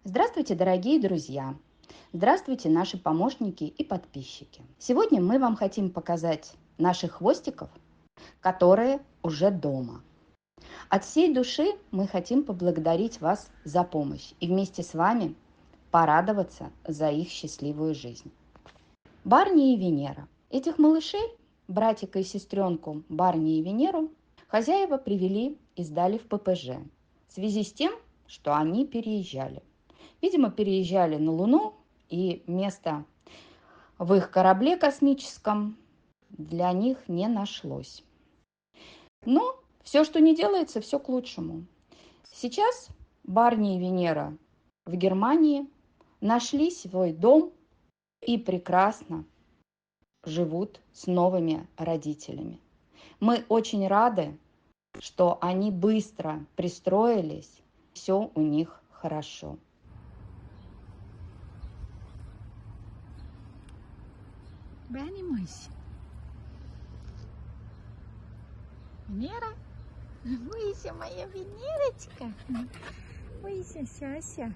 Здравствуйте, дорогие друзья! Здравствуйте, наши помощники и подписчики! Сегодня мы вам хотим показать наших хвостиков, которые уже дома. От всей души мы хотим поблагодарить вас за помощь и вместе с вами порадоваться за их счастливую жизнь. Барни и Венера. Этих малышей, братика и сестренку Барни и Венеру, хозяева привели и сдали в ППЖ в связи с тем, что они переезжали. Видимо, переезжали на Луну, и места в их корабле космическом для них не нашлось. Но все, что не делается, все к лучшему. Сейчас Барни и Венера в Германии нашли свой дом и прекрасно живут с новыми родителями. Мы очень рады, что они быстро пристроились, все у них хорошо. Бани мойся. Венера? Мойся, моя Венерочка. Мойся, Сяся.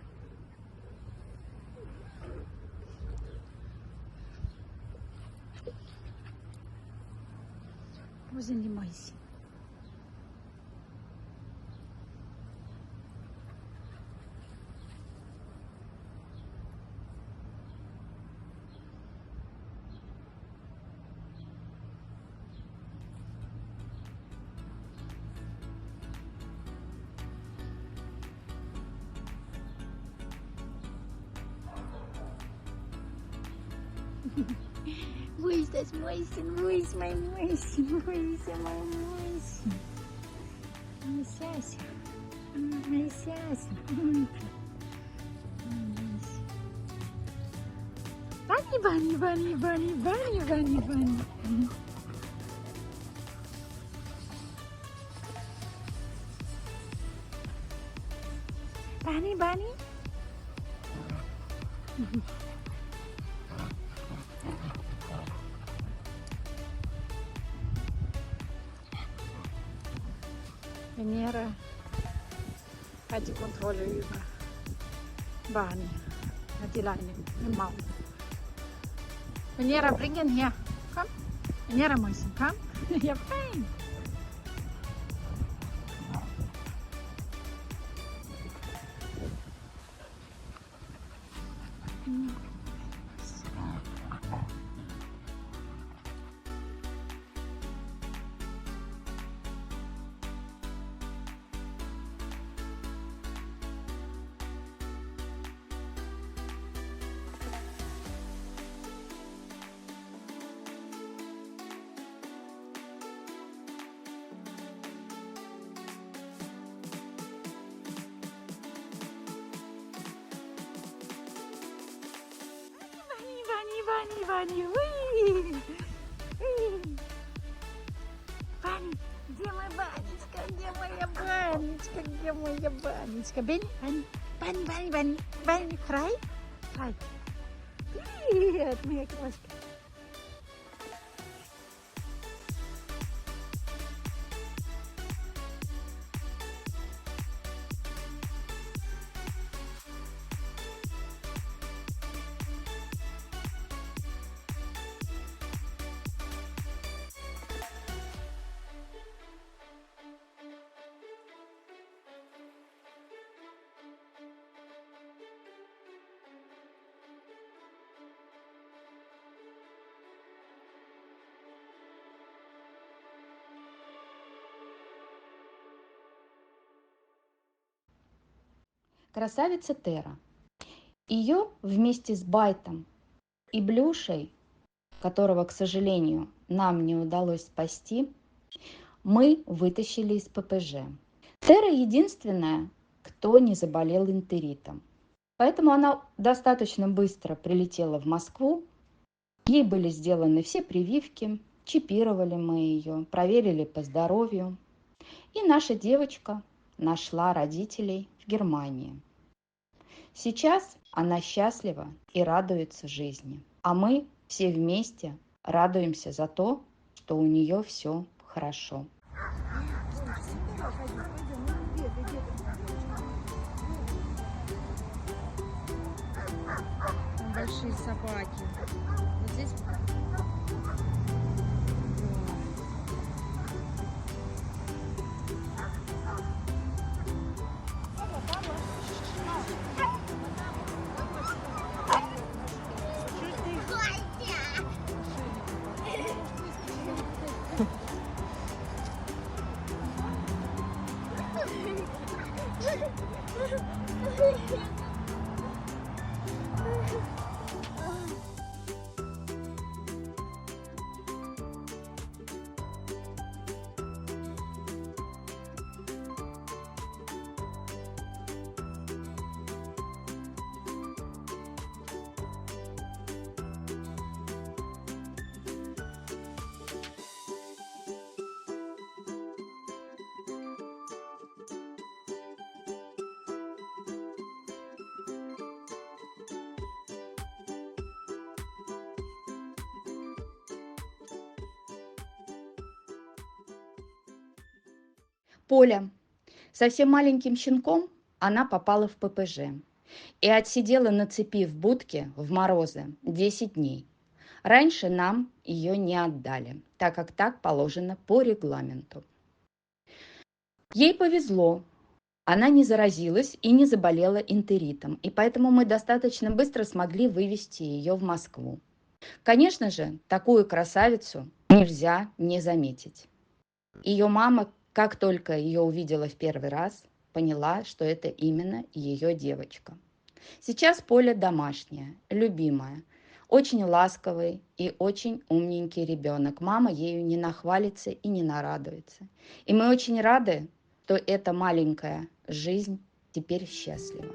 Возле мойся. Мойся, мойся, мойся, мой мойся, мойся, мой мойся. Мойся, мойся. Бани, бани, бани, бани, бани, бани, бани. Бани, бани. Венера hat die Kontrolle über Barney, hat die Leine im Maul. Venera, bring ihn her. Komm. Venera, Mäuschen, komm. Ja, fein. Вани, Вани, уи! Вани, где мой Ванечка, где моя Ванечка, где моя Ванечка? Бени, Вани, Вани, Вани, Вани, Вани, край, край. Привет, моя крошка. Красавица Тера. Ее вместе с Байтом и Блюшей, которого, к сожалению, нам не удалось спасти, мы вытащили из ППЖ. Тера единственная, кто не заболел энтеритом. Поэтому она достаточно быстро прилетела в Москву. Ей были сделаны все прививки, чипировали мы ее, проверили по здоровью. И наша девочка нашла родителей в Германии. Сейчас она счастлива и радуется жизни. А мы все вместе радуемся за то, что у нее все хорошо. большие собаки. Вот здесь. Поля. Совсем маленьким щенком она попала в ППЖ и отсидела на цепи в будке в морозы 10 дней. Раньше нам ее не отдали, так как так положено по регламенту. Ей повезло, она не заразилась и не заболела энтеритом, и поэтому мы достаточно быстро смогли вывести ее в Москву. Конечно же, такую красавицу нельзя не заметить. Ее мама, как только ее увидела в первый раз, поняла, что это именно ее девочка. Сейчас Поля домашняя, любимая, очень ласковый и очень умненький ребенок. Мама ею не нахвалится и не нарадуется. И мы очень рады, что эта маленькая жизнь теперь счастлива.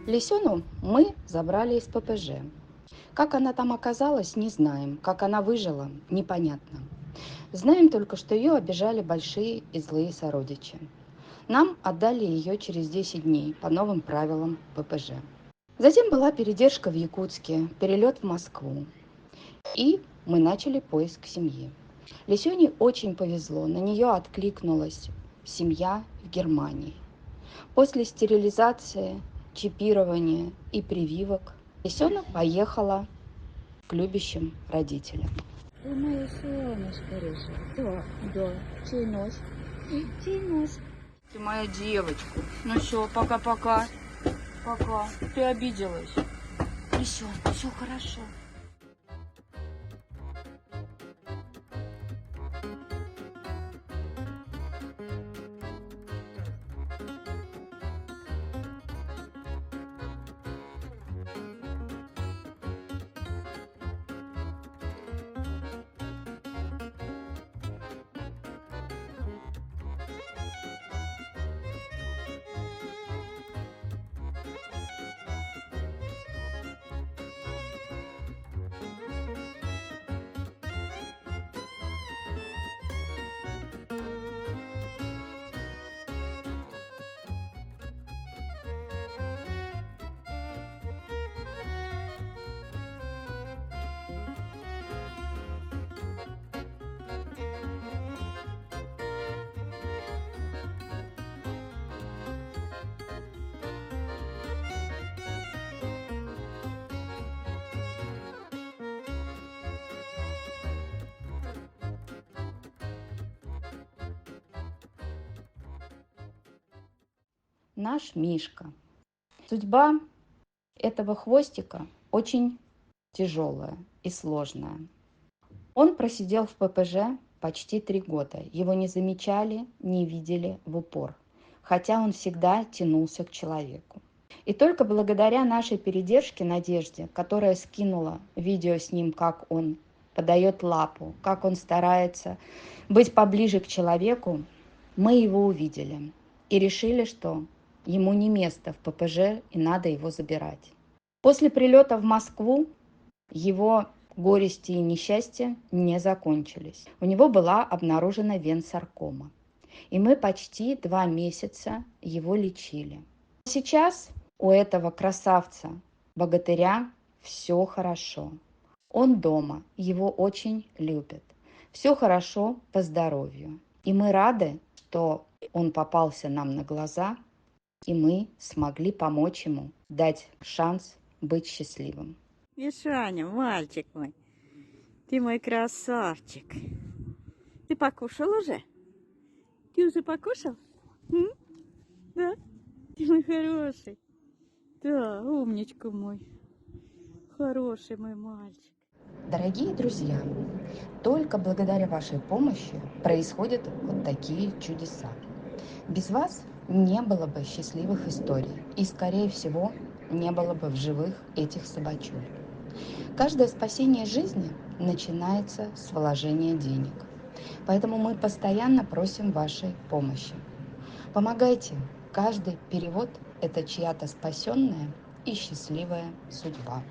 Лисёну мы забрали из ППЖ. Как она там оказалась, не знаем. Как она выжила, непонятно. Знаем только, что ее обижали большие и злые сородичи. Нам отдали ее через 10 дней по новым правилам ППЖ. Затем была передержка в Якутске, перелет в Москву. И мы начали поиск семьи. Лисёне очень повезло, на нее откликнулась семья в Германии. После стерилизации, чипирования и прививок Лисёна поехала к любящим родителям. Ты моя солнышко, Реша. Да. Чей нос? Чей нос? Ты моя девочка. Ну все, пока-пока. Пока. Ты обиделась. Лисён, все хорошо. наш Мишка. Судьба этого хвостика очень тяжелая и сложная. Он просидел в ППЖ почти 3 года. Его не замечали, не видели в упор, хотя он всегда тянулся к человеку. И только благодаря нашей передержке Надежде, которая скинула видео с ним, как он подает лапу, как он старается быть поближе к человеку, мы его увидели и решили, что ему не место в ППЖ и надо его забирать. После прилета в Москву его горести и несчастья не закончились. У него была обнаружена венсаркома. И мы почти 2 месяца его лечили. Сейчас у этого красавца-богатыря все хорошо. Он дома, его очень любят. Все хорошо по здоровью. И мы рады, что он попался нам на глаза, и мы смогли помочь ему, дать шанс быть счастливым. Мишаня, мальчик мой, ты мой красавчик. Ты покушал уже? Ты уже покушал? М? Да? Ты мой хороший. Да, умничка мой. Хороший мой мальчик. Дорогие друзья, только благодаря вашей помощи происходят вот такие чудеса. Без вас не было бы счастливых историй и, скорее всего, не было бы в живых этих собачуль. Каждое спасение жизни начинается с вложения денег. Поэтому мы постоянно просим вашей помощи. Помогайте. Каждый перевод – это чья-то спасенная и счастливая судьба.